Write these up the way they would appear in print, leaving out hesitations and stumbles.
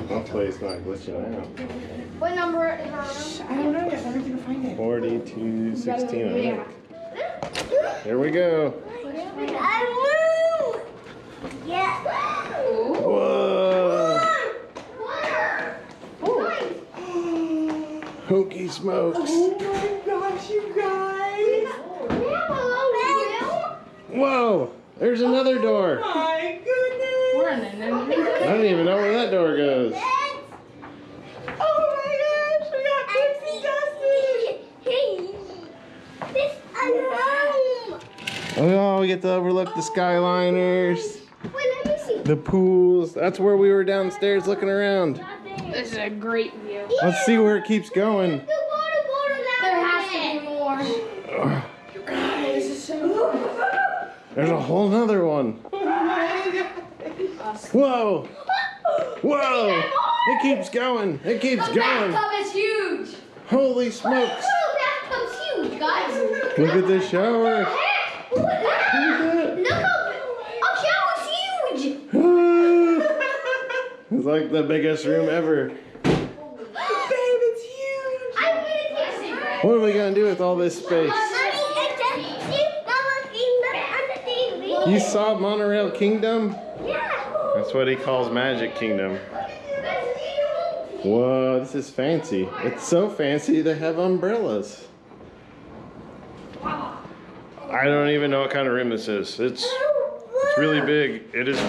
Hopefully it's not glitching out. What number is our room? I don't know yet. I'm going to find it. 4216, I think. Here we go. Yeah. Whoa! Hokey smokes. Oh my gosh, you guys. Whoa! There's another door. Oh my goodness. We're in I don't even know where that door goes. Oh my gosh, we got Pixie Dusty. Oh, we get to overlook the Skyliners, Wait, let me see. the pools. That's where we were downstairs looking around. This is a great view. Let's see where it keeps going. There has to be more. You guys, this is so There's a whole nother one. Oh my God. Whoa! Whoa! It keeps going. It keeps The going. bathtub is huge. Holy smokes! The bathtub's huge, guys. Look at this shower. Look at that. Look how our shower's huge. It's like the biggest room ever. Babe, it's huge. I need a Pixie. What are we gonna do with all this space? You saw Monorail Kingdom? Yeah. That's what he calls Magic Kingdom. Whoa, this is fancy. It's so fancy they have umbrellas. I don't even know what kind of room this is. It's really big. It is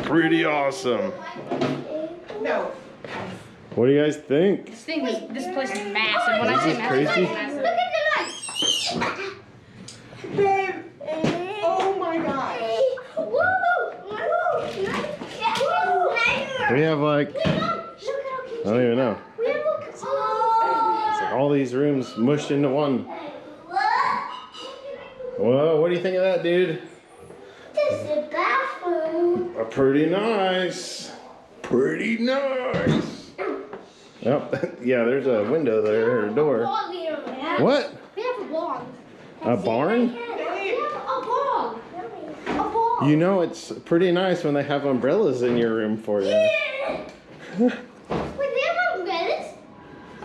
pretty awesome. No. What do you guys think? This place is massive. When I This say is massive, crazy. it's massive. Look at the lights. Babe. Oh my gosh. We have like, I don't even know. It's like all these rooms mushed into one. Whoa, what do you think of that, dude? This is a bathroom. Pretty nice. Pretty nice. Yep. Yeah, there's a window there, or a door. What? We have a bog. A barn? We have a bog. A bog. You know it's pretty nice when they have umbrellas in your room for you. Wait, they have umbrellas?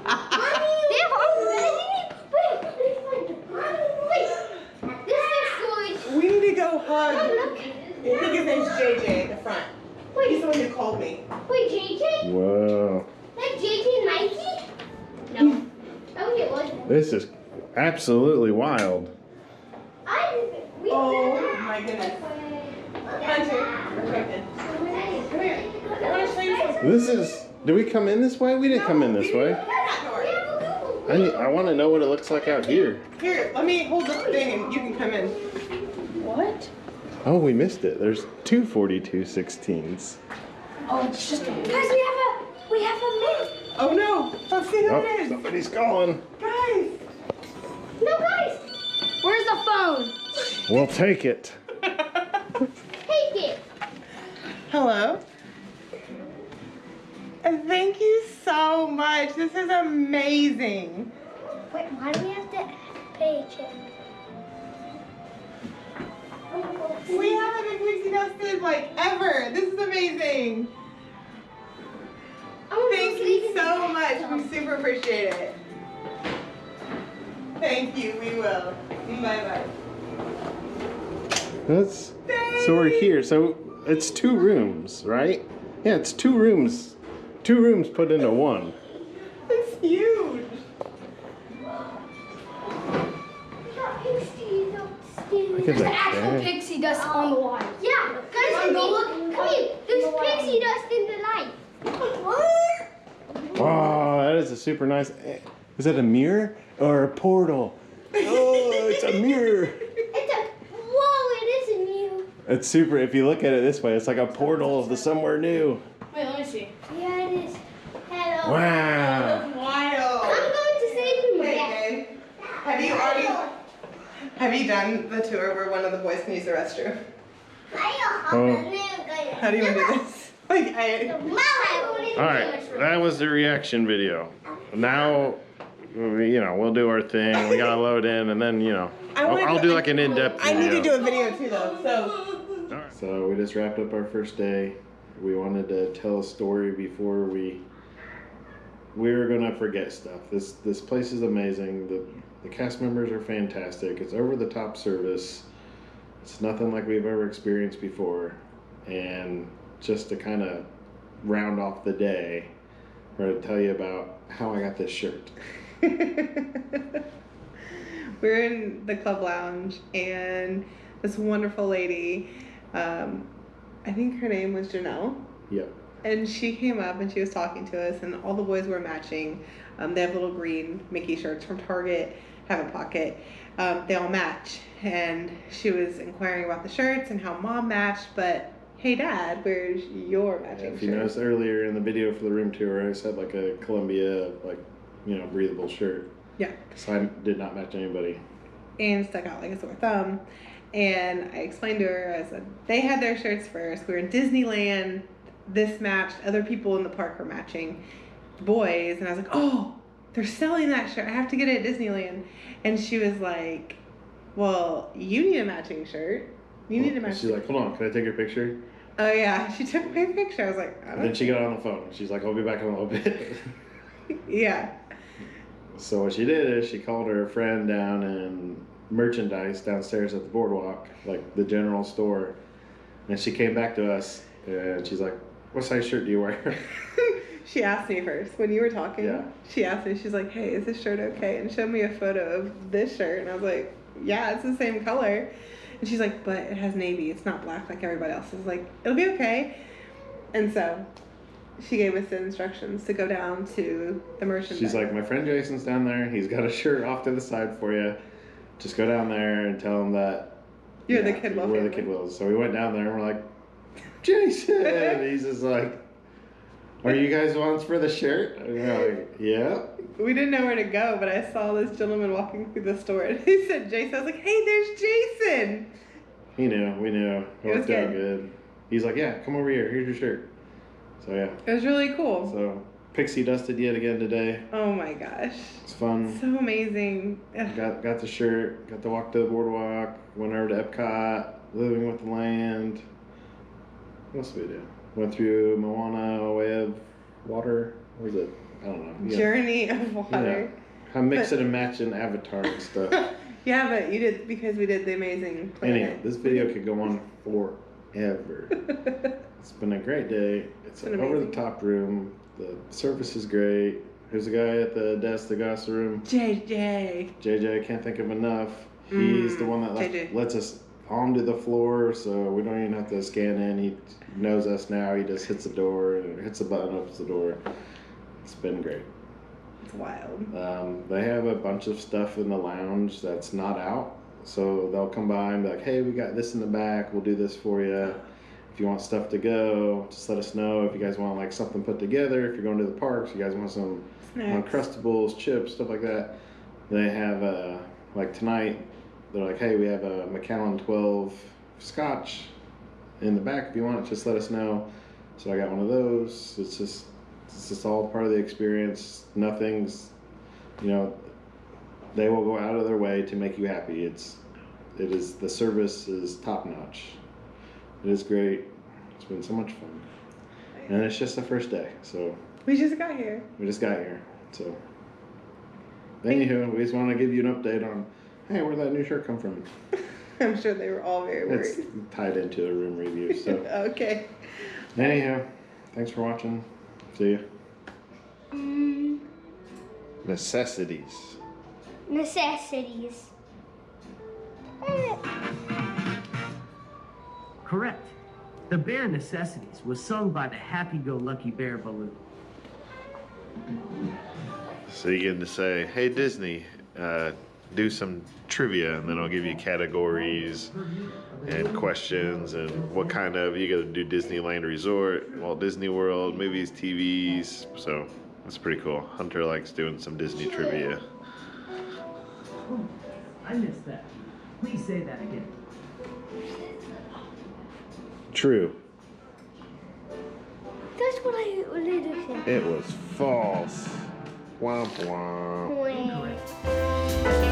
Mommy, they have umbrellas? Wait. This is storage. We need to go hug. Oh, look. I think his name's JJ at the front. He's the one who called me. Wait, JJ? Whoa. Like JJ Nike? No. That was it, wasn't it? This is absolutely wild. Oh my goodness. Hunter, we're pregnant. Come here. I want to show you something. This is, did we come in this way? We didn't come in this way. I want to know what it looks like out here. Here, let me hold this thing and you can come in. What? Oh, we missed it. There's two 4216s. Oh, it's just a... Guys, we have a map. Oh no, let's see who Oh, it is. somebody's calling. Guys. No, guys. Where's the phone? We'll take it. Take it. Hello. And thank you so much. This is amazing. Wait, why do we have to pay a check? We haven't been Pixie Dusted like ever. This is amazing. Thank you so much. We super appreciate it. Thank you. We will. Bye bye. That's, so we're here. So it's 2 rooms, right? Yeah, it's 2 rooms. 2 rooms put into one. It's huge. Look at that Actual cat. pixie dust on the wall. Yeah, guys, go look. Come here. There's pixie dust in the light. Wow, that is a super nice. Is that a mirror or a portal? Oh, it's a mirror. Whoa, it is a new. It's super. If you look at it this way, it's like a portal to somewhere new. Wait, let me see. Yeah, it is. Hello. Wow. That's wild. I'm going to save him. Wait, babe. Have you done the tour where one of the boys can use the restroom? Oh. How do you want to do this? Like, All right, that was the reaction video. Now, we'll do our thing. We gotta load in, and then I'll do like an in-depth video. I need to do a video too, though. So we just wrapped up our first day. We wanted to tell a story before we were gonna forget stuff. This place is amazing. The cast members are fantastic. It's over the top service. It's nothing like we've ever experienced before. And just to kind of round off the day, we're going to tell you about how I got this shirt. We're in the club lounge, and this wonderful lady, I think her name was Janelle. Yep. And she came up and she was talking to us, and all the boys were matching. They have little green Mickey shirts from Target, have a pocket. They all match. And she was inquiring about the shirts and how mom matched, but hey Dad, where's your matching shirt? If you noticed earlier in the video for the room tour, I said like a Columbia, breathable shirt. Yeah. So I did not match anybody. And stuck out like a sore thumb. And I explained to her, I said, they had their shirts first. We were in Disneyland. This matched. Other people in the park were matching boys. And I was like, oh, they're selling that shirt. I have to get it at Disneyland. And she was like, well, you need a matching shirt. You need a matching She's like, hold on, can I take your picture? Oh, yeah. She took my picture. I was like, And then she got on the phone. She's like, I'll be back in a little bit. Yeah. So what she did is she called her friend down in merchandise downstairs at the Boardwalk, like the general store. And she came back to us and she's like, what size shirt do you wear? She asked me first when you were talking. Yeah. She asked me, she's like, hey, is this shirt okay? And showed me a photo of this shirt. And I was like, yeah, it's the same color. And she's like, but it has navy. It's not black like everybody else. I was like, it'll be okay. And so she gave us the instructions to go down to the merchandise. She's like, my friend Jason's down there. He's got a shirt off to the side for you. Just go down there and tell him that You're the Kidwell we're family. the Kidwells. So we went down there and we're like, Jason! And he's just like, are you guys ones for the shirt? And we're like, yeah. We didn't know where to go, but I saw this gentleman walking through the store and he said Jason. I was like, hey, there's Jason. He knew, we knew. It was Worked out good. He's like, yeah, come over here. Here's your shirt. So yeah. It was really cool. So Pixie dusted yet again today. Oh my gosh. It's fun. So amazing. Got the shirt. Got to walk to the Boardwalk. Went over to Epcot. Living with the Land. What else did we do? Went through Moana, Way of Water. What was it? I don't know. Yeah. Journey of Water. Yeah. I'm mixing and matching Avatar and stuff. Yeah, but you did, because we did the Amazing Planet. Anyway, this video could go on forever. It's been a great day. It's an over the top room. The service is great. There's a guy at the desk that got us the room. JJ. JJ, I can't think of enough. He's the one that lets us onto the floor, so we don't even have to scan in. He knows us now. He just hits the door and hits the button, opens the door. It's been great. It's wild. They have a bunch of stuff in the lounge that's not out, so they'll come by and be like, hey, we got this in the back. We'll do this for you. If you want stuff to go, just let us know. If you guys want like something put together, if you're going to the parks, you guys want some Uncrustables, chips, stuff like that. They have like tonight, they're like, hey, we have a Macallan 12 scotch in the back. If you want it, just let us know. So I got one of those. It's just all part of the experience. Nothing's, they will go out of their way to make you happy. The service is top notch. It is great. It's been so much fun. And it's just the first day, so. We just got here. So. Anywho, we just want to give you an update on, hey, where'd that new shirt come from? I'm sure they were all very worried. It's tied into the room review, so. Okay. Anyhow, thanks for watching. See ya. Necessities. Correct. The Bare Necessities was sung by the Happy-Go-Lucky Bear Balloon. So you get to say, hey Disney, do some trivia, and then I'll give you categories and questions and what kind of, you gotta do Disneyland Resort, Walt Disney World, movies, TVs, so that's pretty cool. Hunter likes doing some Disney trivia. Oh, I missed that. Please say that again. True. That's what I literally said. It was false. Womp womp. Incorrect.